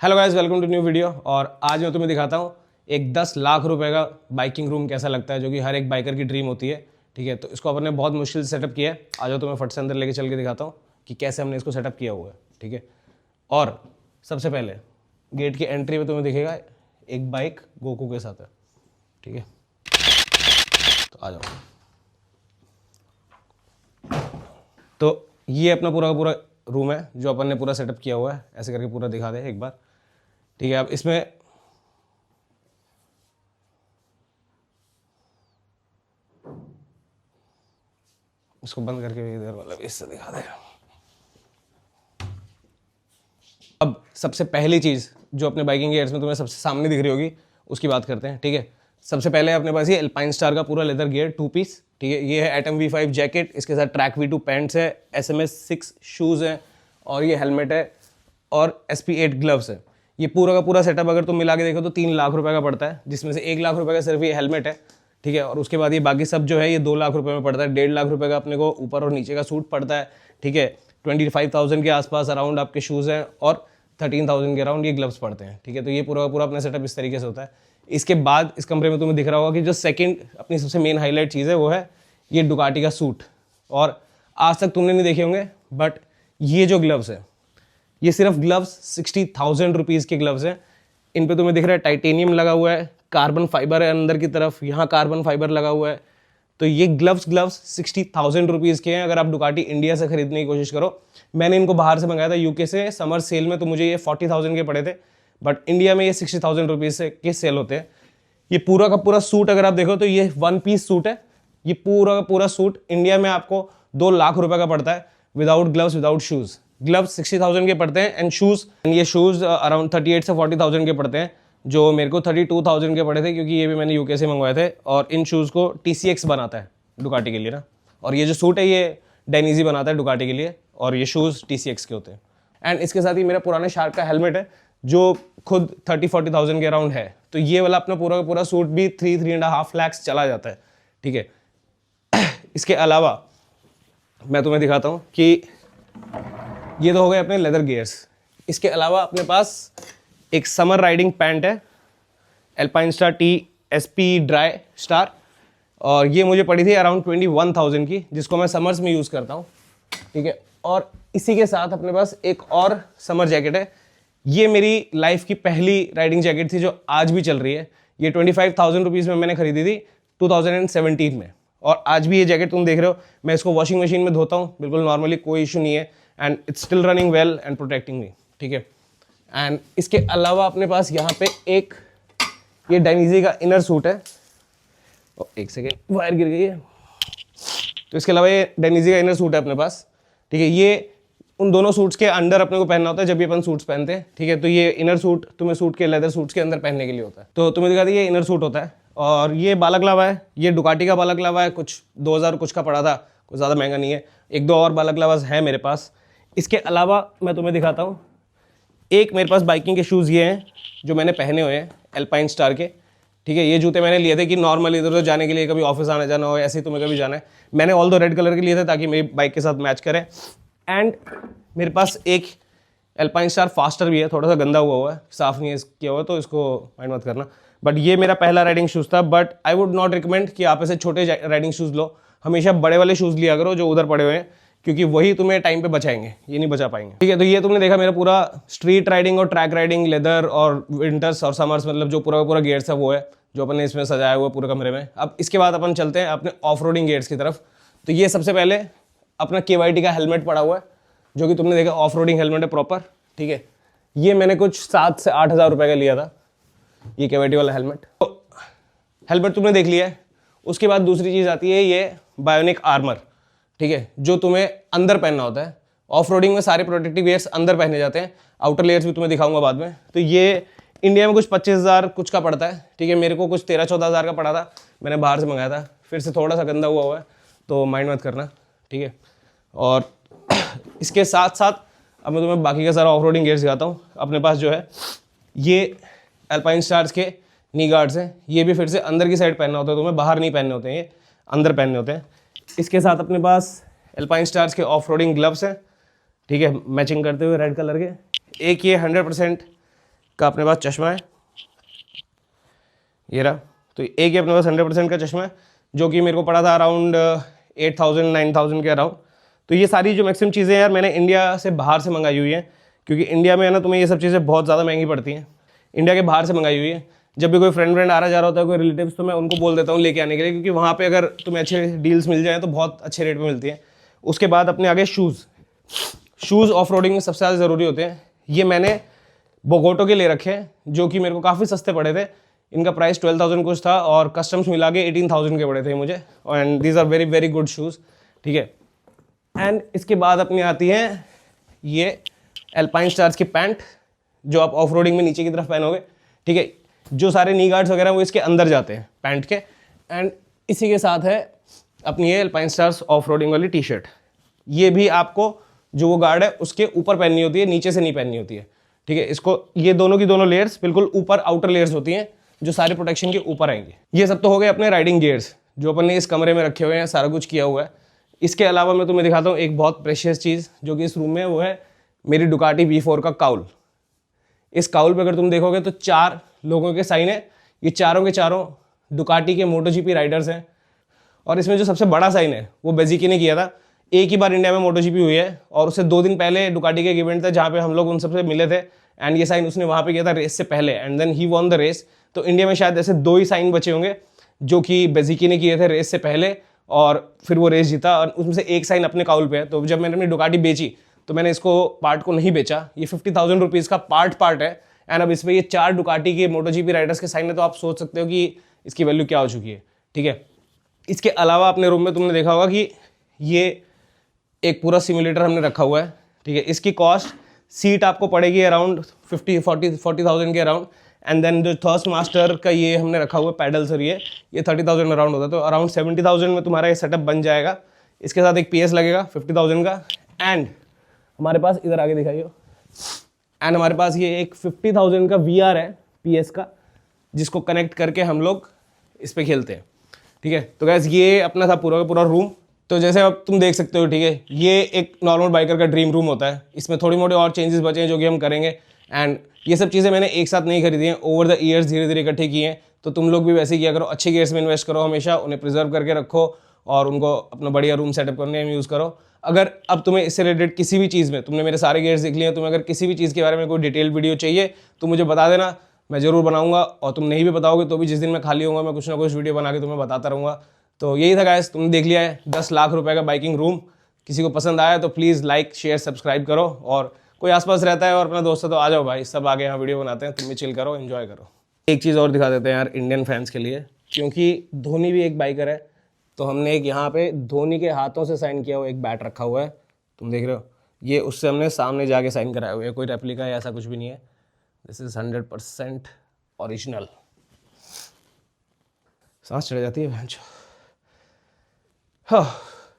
Hello guys, welcome to new video. और आज मैं तुम्हें दिखाता हूँ एक 10 लाख रुपए का बाइकिंग रूम कैसा लगता है, जो कि हर एक बाइकर की ड्रीम होती है। ठीक है, तो इसको अपन ने बहुत मुश्किल से सेटअप किया है। आज तुम्हें फट से अंदर लेके चल के दिखाता हूँ कि कैसे हमने इसको सेटअप किया हुआ है। ठीक है, और सबसे पहले गेट की एंट्री में तुम्हें दिखेगा एक बाइक गोकू के साथ है। ठीक है, तो आ जाओ। तो ये अपना पूरा का पूरा रूम है जो अपन ने पूरा सेटअप किया हुआ है। ऐसे करके पूरा दिखा दे एक बार। ठीक है, अब इसमें इसको बंद करके इधर वाला भी इससे दिखा दे। अब सबसे पहली चीज जो अपने बाइकिंग गियर्स में तुम्हें सबसे सामने दिख रही होगी उसकी बात करते हैं। ठीक है, सबसे पहले अपने पास ये एल्पाइन स्टार का पूरा लेदर गियर 2 पीस। ठीक है, ये है एटम V5 जैकेट, इसके साथ ट्रैक V2 पैंट्स है, SMS 6 शूज़ हैं, और ये हेलमेट है, और SP8 ग्लव्स है। ये पूरा का पूरा सेटअप अगर तुम मिला के देखो तो 3 लाख रुपए का पड़ता है, जिसमें से 1 लाख रुपए का सिर्फ ये हेलमेट है। ठीक है, और उसके बाद ये बाकी सब जो है ये 2 लाख रुपए में पड़ता है। 1.5 लाख रुपए का अपने को ऊपर और नीचे का सूट पड़ता है। ठीक है, 25,000 के आसपास अराउंड आपके शूज़ हैं, और 13,000 के अराउंड ये ग्लव्स पड़ते हैं। ठीक है, तो ये पूरा का पूरा अपना सेटअप इस तरीके से होता है। इसके बाद इस कमरे में तुम्हें दिख रहा होगा कि जो सेकंड अपनी सबसे मेन हाईलाइट चीज़ है वो है ये डुकाटी का सूट। और आज तक तुमने नहीं देखे होंगे, बट ये जो ग्लव्स है ये सिर्फ ग्लव्स 60,000 रुपीज़ के ग्लव्स हैं। इन पे तुम्हें दिख रहा है टाइटेनियम लगा हुआ है, कार्बन फाइबर है अंदर की तरफ, यहाँ कार्बन फाइबर लगा हुआ है। तो ये ग्लव्स 60,000 रुपीज़ के हैं। अगर आप डुकाटी इंडिया से खरीदने की कोशिश करो, मैंने इनको बाहर से मंगाया था यूके से समर सेल में, तो मुझे ये 40,000 के पड़े थे, बट इंडिया में ये 60,000 रुपीज़ के सेल होते हैं। ये पूरा का पूरा सूट अगर आप देखो तो ये 1 पीस सूट है। ये पूरा का पूरा सूट इंडिया में आपको 2 लाख रुपए का पड़ता है, without gloves, without shoes. Gloves 60,000 के पड़ते हैं, एंड शूज़, ये शूज़ अराउंड 38 से 40,000 के पड़ते हैं, जो मेरे को 32,000 के पड़े थे, क्योंकि ये भी मैंने यूके से मंगवाए थे। और इन शूज़ को TCX बनाता है डुकाटी के लिए ना, और ये जो सूट है ये डेनिजी बनाता है डुकाटी के लिए, और ये शूज़ TCX के होते हैं। एंड इसके साथ ही मेरा पुराने शार्क का हेलमेट है जो खुद 30-40,000 के अराउंड है। तो ये वाला अपना पूरा का पूरा सूट भी 3-3.5 लाख चला जाता है। ठीक है, इसके अलावा मैं तुम्हें दिखाता हूँ कि ये तो हो गए अपने लेदर गियर्स। इसके अलावा अपने पास एक समर राइडिंग पैंट है, alpine star TSP dry star, और ये मुझे पड़ी थी अराउंड 21,000 की, जिसको मैं समर्स में यूज़ करता हूँ। ठीक है, और इसी के साथ अपने पास एक और समर जैकेट है। ये मेरी लाइफ की पहली राइडिंग जैकेट थी जो आज भी चल रही है। ये 25,000 रुपीज़ में मैंने खरीदी थी 2017 में, और आज भी ये जैकेट तुम देख रहे हो। मैं इसको वॉशिंग मशीन में धोता हूँ बिल्कुल नॉर्मली, कोई इशू नहीं है, and it's still running well and protecting मी। ठीक है, एंड इसके अलावा अपने पास यहाँ पे एक ये डाइनीजी का इनर सूट है। एक सेकेंड, वायर गिर गई है। तो इसके अलावा ये डाइनीजी का इनर सूट है अपने पास। ठीक है, ये उन दोनों सूट्स के अंडर अपने को पहनना होता है जब भी अपन सूट्स पहनते हैं। ठीक है, तो ये इनर सूट तुम्हें सूट के लेदर सूट्स के अंदर पहनने के लिए होता है। तो तुम्हें दिखा दी ये इनर सूट होता है। और ये बालाक्लावा है, ये डुकाटी का बालाक्लावा है, कुछ 2,000 कुछ का पड़ा था, कुछ ज़्यादा महंगा नहीं है। 1-2 और बालाक्लावास है मेरे पास। इसके अलावा मैं तुम्हें दिखाता हूँ, एक मेरे पास बाइकिंग के शूज़ ये हैं जो मैंने पहने हुए हैं एल्पाइन स्टार के। ठीक है, ये जूते मैंने लिए थे कि नॉर्मली इधर उधर जाने के लिए, कभी ऑफिस आना जाना हो, ऐसे ही तुम्हें कभी जाना है। मैंने ऑल द रेड कलर के लिए थे ताकि मेरी बाइक के साथ मैच करें। एंड मेरे पास एक एल्पाइन स्टार फास्टर भी है, थोड़ा सा गंदा हुआ है, साफ़ नहीं है किया हुआ, तो इसको माइंड मत करना। बट ये मेरा पहला राइडिंग शूज़ था, but I would not recommend कि आप ऐसे छोटे राइडिंग शूज़ लो। हमेशा बड़े वाले शूज़ लिया करो जो उधर पड़े हुए हैं, क्योंकि वही तुम्हें टाइम पे बचाएंगे, ये नहीं बचा पाएंगे। ठीक है, तो ये तुमने देखा मेरा पूरा स्ट्रीट राइडिंग और ट्रैक राइडिंग, लेदर और विंटर्स और समर्स, मतलब जो पूरा का पूरा गियर्स है वो है जो अपन ने इसमें सजाया हुआ है पूरे कमरे में। अब इसके बाद अपन चलते हैं अपने ऑफ रोडिंग गियर्स की तरफ। तो ये सबसे पहले अपना KYT का हेलमेट पड़ा हुआ है, जो कि तुमने देखा ऑफ रोडिंग हेलमेट है प्रॉपर। ठीक है, ये मैंने कुछ 7 से 8 हज़ार रुपये का लिया था, ये KYT वाला हेलमेट। तो हेलमेट तुमने देख लिया है। उसके बाद दूसरी चीज़ आती है ये बायोनिक आर्मर। ठीक है, जो तुम्हें अंदर पहनना होता है। ऑफ रोडिंग में सारे प्रोटेक्टिव वेयर्स अंदर पहने जाते हैं, आउटर लेयर्स भी तुम्हें दिखाऊंगा बाद में। तो ये इंडिया में कुछ 25,000 कुछ का पड़ता है। ठीक है, मेरे को कुछ 13-14 हज़ार का पड़ा था, मैंने बाहर से मंगाया था। फिर से थोड़ा सा गंदा हुआ है, तो माइंड मत करना। ठीक है, और इसके साथ साथ अब मैं तुम्हें बाकी का सारा ऑफ रोडिंग गियर्स दिखाता हूँ। अपने पास जो है ये एल्पाइन स्टार्स के नी गार्ड्स हैं। ये भी फिर से अंदर की साइड पहनना होता है तुम्हें, बाहर नहीं पहनने होते हैं, ये अंदर पहनने होते हैं। इसके साथ अपने पास एल्पाइन स्टार्स के ऑफ रोडिंग ग्लव्स हैं। ठीक है, मैचिंग करते हुए रेड कलर के। एक ये 100% का अपने पास चश्मा है, ये रहा। तो एक ही अपने पास 100% का चश्मा है जो कि मेरे को पड़ा था अराउंड 8,000 9,000 के अराउंड। तो ये सारी जो मैक्सिमम चीज़ें यार मैंने इंडिया से बाहर से मंगाई हुई हैं, क्योंकि इंडिया में है ना तुम्हें ये सब चीज़ें बहुत ज़्यादा महंगी पड़ती हैं। इंडिया के बाहर से मंगाई हुई है। जब भी कोई फ्रेंड आ रहा जा रहा होता है, कोई रिलेटिव्स, तो मैं उनको बोल देता हूँ लेके आने के लिए, क्योंकि वहाँ पे अगर तुम्हें अच्छे डील्स मिल जाए तो बहुत अच्छे रेट में मिलती हैं। उसके बाद अपने आगे शूज़ ऑफ रोडिंग में सबसे ज़्यादा ज़रूरी होते हैं। ये मैंने बोगोटो के ले रखे हैं, जो कि मेरे को काफ़ी सस्ते पड़े थे। इनका प्राइस 12,000 कुछ था और कस्टम्स मिला के 18,000 के पड़े थे मुझे। And these are very very good shoes, ठीक है। एंड इसके बाद अपनी आती है ये एल्पाइन स्टार्स की पैंट, जो आप ऑफ रोडिंग में नीचे की तरफ पहनोगे, ठीक है। जो सारे नी गार्ड्स वगैरह वो इसके अंदर जाते हैं पैंट के। एंड इसी के साथ है अपनी ये एल्पाइन स्टार्स ऑफ रोडिंग वाली टी शर्ट। ये भी आपको जो वो गार्ड है उसके ऊपर पहननी होती है, नीचे से नहीं पहननी होती है, ठीक है। इसको ये दोनों की दोनों लेयर्स बिल्कुल ऊपर आउटर लेयर्स होती हैं जो सारे प्रोटेक्शन के ऊपर आएंगे। ये सब तो हो गए अपने राइडिंग गियर्स जो अपन ने इस कमरे में रखे हुए हैं, सारा कुछ किया हुआ है। इसके अलावा मैं तुम्हें दिखाता हूँ एक बहुत प्रेशियस चीज़ जो कि इस रूम में है, वो है मेरी डुकाटी V4 का काउल। इस काउल पे अगर तुम देखोगे तो 4 लोगों के साइन है। ये चारों के चारों डुकाटी के MotoGP राइडर्स हैं। और इसमें जो सबसे बड़ा साइन है वो बेजिकी ने किया था। एक ही बार इंडिया में MotoGP हुई है और उससे 2 दिन पहले डुकाटी के एक इवेंट था जहाँ पे हम लोग उन सबसे मिले थे। एंड ये साइन उसने वहाँ पे किया था रेस से पहले, and then he won the race. तो इंडिया में शायद ऐसे 2 ही साइन बचे होंगे जो कि बेजिकी ने किए थे रेस से पहले, और फिर वो रेस जीता। और उसमें से एक साइन अपने काउल पे है। तो जब मैंने अपनी डुकाटी बेची तो मैंने इसको पार्ट को नहीं बेचा। ये 50,000 रुपीज़ का पार्ट है। एंड अब इस पर ये 4 डुकाटी के MotoGP राइडर्स के साइन है। तो आप सोच सकते हो कि इसकी वैल्यू क्या हो चुकी है, ठीक है। इसके अलावा अपने रूम में तुमने देखा होगा कि ये एक पूरा सिमुलेटर हमने रखा हुआ है, ठीक है। इसकी कॉस्ट सीट आपको पड़ेगी अराउंड 40,000 के अराउंड। एंड देन जो थर्स्ट मास्टर का ये हमने रखा हुआ है पैडल्स, और ये 30,000 अराउंड होता है। तो अराउंड 70,000 में तुम्हारा ये सेटअप बन जाएगा। इसके साथ एक PS लगेगा 50,000 का। एंड हमारे पास इधर आगे दिखाइए, एंड हमारे पास ये एक 50,000 का VR है PS का, जिसको कनेक्ट करके हम लोग इस पर खेलते हैं, ठीक है। तो गैस ये अपना था पूरा का पूरा रूम। तो जैसे अब तुम देख सकते हो, ठीक है, ये एक नॉर्मल बाइकर का ड्रीम रूम होता है। इसमें थोड़ी मोटी और चेंजेस बचे हैं जो कि हम करेंगे। एंड ये सब चीज़ें मैंने एक साथ नहीं खरीदी हैं, ओवर द ईयर्स धीरे धीरे इकट्ठे किए हैं। तो तुम लोग भी वैसे ही किया करो, अच्छे गियर्स में इन्वेस्ट करो, हमेशा उन्हें प्रिजर्व करके रखो और उनको अपना बढ़िया रूम सेटअप करने में यूज़ करो। अगर अब तुम्हें इससे रिलेटेड किसी भी चीज़ में, तुमने मेरे सारे गियर्स देख लिए हैं, तुम्हें अगर किसी भी चीज़ के बारे में कोई डिटेल वीडियो चाहिए तो मुझे बता देना, मैं ज़रूर बनाऊंगा। और तुम नहीं भी बताओगे तो भी जिस दिन मैं खाली होऊंगा मैं कुछ ना कुछ वीडियो बना के तुम्हें बताता रहूँगा। तो यही था गाइस, तुमने देख लिया है 10 लाख रुपए का बाइकिंग रूम। किसी को पसंद आया तो प्लीज़ लाइक शेयर सब्सक्राइब करो, और कोई आसपास रहता है और अपना दोस्त है तो आ जाओ भाई, सब आगे यहाँ वीडियो बनाते हैं, तुम भी चिल करो, एंजॉय करो। एक चीज़ और दिखा देते हैं यार इंडियन फैंस के लिए, क्योंकि धोनी भी एक बाइकर है, तो हमने एक यहाँ पे धोनी के हाथों से साइन किया हुआ एक बैट रखा हुआ है, तुम देख रहे हो। ये उससे हमने सामने जाके साइन कराया हुआ है, कोई रेप्लिका या ऐसा कुछ भी नहीं है। This is 100% original. सांस चढ़ जाती है भैंचो। हाँ।